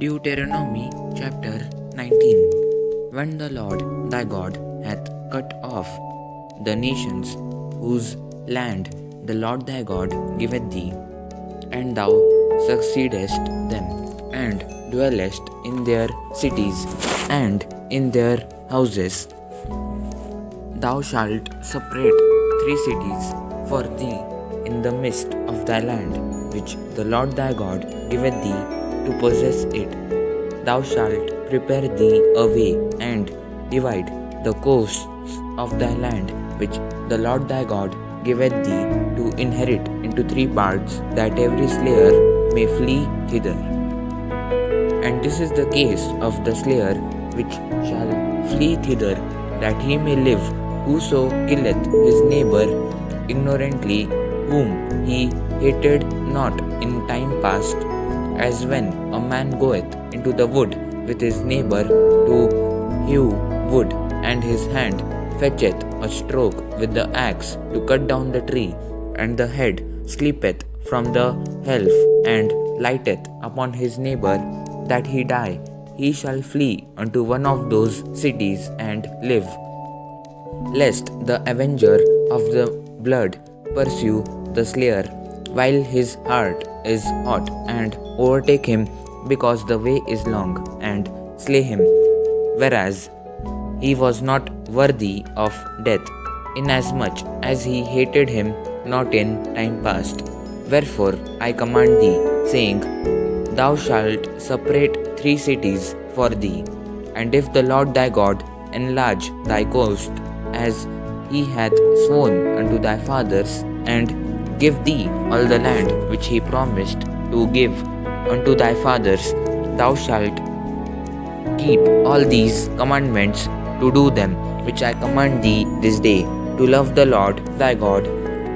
Deuteronomy chapter 19. When the Lord thy God hath cut off the nations whose land the Lord thy God giveth thee, and thou succeedest them, and dwellest in their cities and in their houses, thou shalt separate 3 cities for thee in the midst of thy land, which the Lord thy God giveth thee to possess it. Thou shalt prepare thee a way, and divide the coasts of thy land, which the Lord thy God giveth thee to inherit into 3 parts, that every slayer may flee thither. And this is the case of the slayer which shall flee thither, that he may live, whoso killeth his neighbor ignorantly, whom he hated not in time past, as when a man goeth into the wood with his neighbor to hew wood, and his hand fetcheth a stroke with the axe to cut down the tree, and the head slippeth from the helve, and lighteth upon his neighbor, that he die. He shall flee unto one of those cities and live, lest the avenger of the blood pursue the slayer while his heart is hot, and overtake him because the way is long, and slay him, whereas he was not worthy of death, inasmuch as he hated him not in time past. Wherefore I command thee, saying, Thou shalt separate 3 cities for thee. And if the Lord thy God enlarge thy coast, as he hath sworn unto thy fathers, and give thee all the land which he promised to give unto thy fathers, thou shalt keep all these commandments to do them, which I command thee this day, to love the Lord thy God,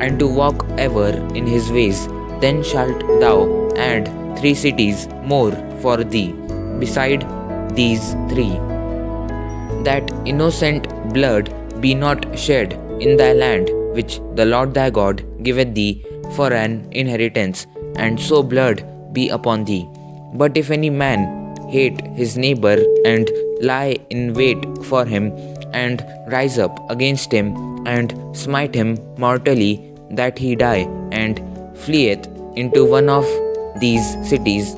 and to walk ever in his ways. Then shalt thou add 3 cities more for thee, beside these 3, that innocent blood be not shed in thy land, which the Lord thy God giveth thee for an inheritance, and so blood be upon thee. But if any man hate his neighbor, and lie in wait for him, and rise up against him, and smite him mortally, that he die, and fleeth into one of these cities,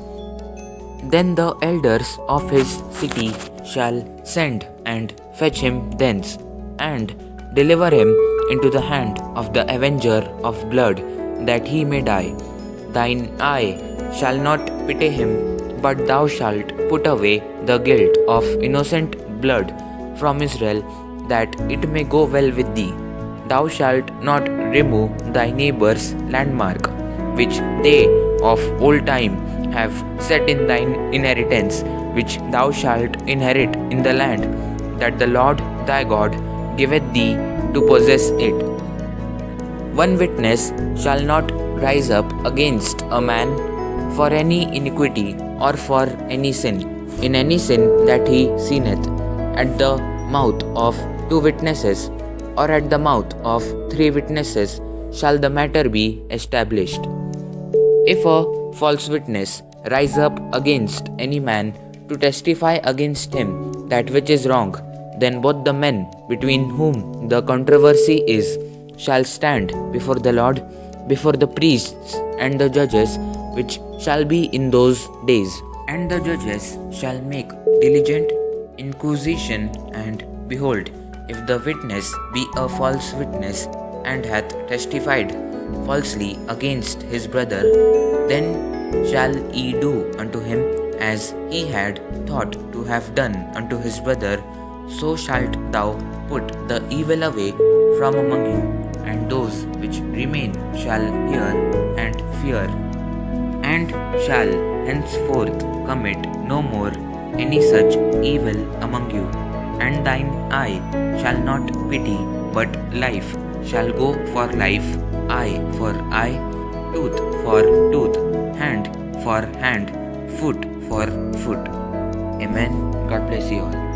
then the elders of his city shall send and fetch him thence, and deliver him into the hand of the avenger of blood, that he may die. Thine eye shall not pity him, but thou shalt put away the guilt of innocent blood from Israel, that it may go well with thee. Thou shalt not remove thy neighbor's landmark, which they of old time have set in thine inheritance, which thou shalt inherit in the land, that the Lord thy God giveth thee to possess it. One witness shall not rise up against a man for any iniquity or for any sin. In any sin that he sinneth, at the mouth of 2 witnesses, or at the mouth of 3 witnesses, shall the matter be established. If a false witness rise up against any man to testify against him that which is wrong, then both the men between whom the controversy is shall stand before the Lord, before the priests and the judges, which shall be in those days. And the judges shall make diligent inquisition, and behold, if the witness be a false witness, and hath testified falsely against his brother, then shall ye do unto him as he had thought to have done unto his brother. So shalt thou put the evil away from among you, and those which remain shall hear and fear, and shall henceforth commit no more any such evil among you. And thine eye shall not pity, but life shall go for life, eye for eye, tooth for tooth, hand for hand, foot for foot. Amen. God bless you all.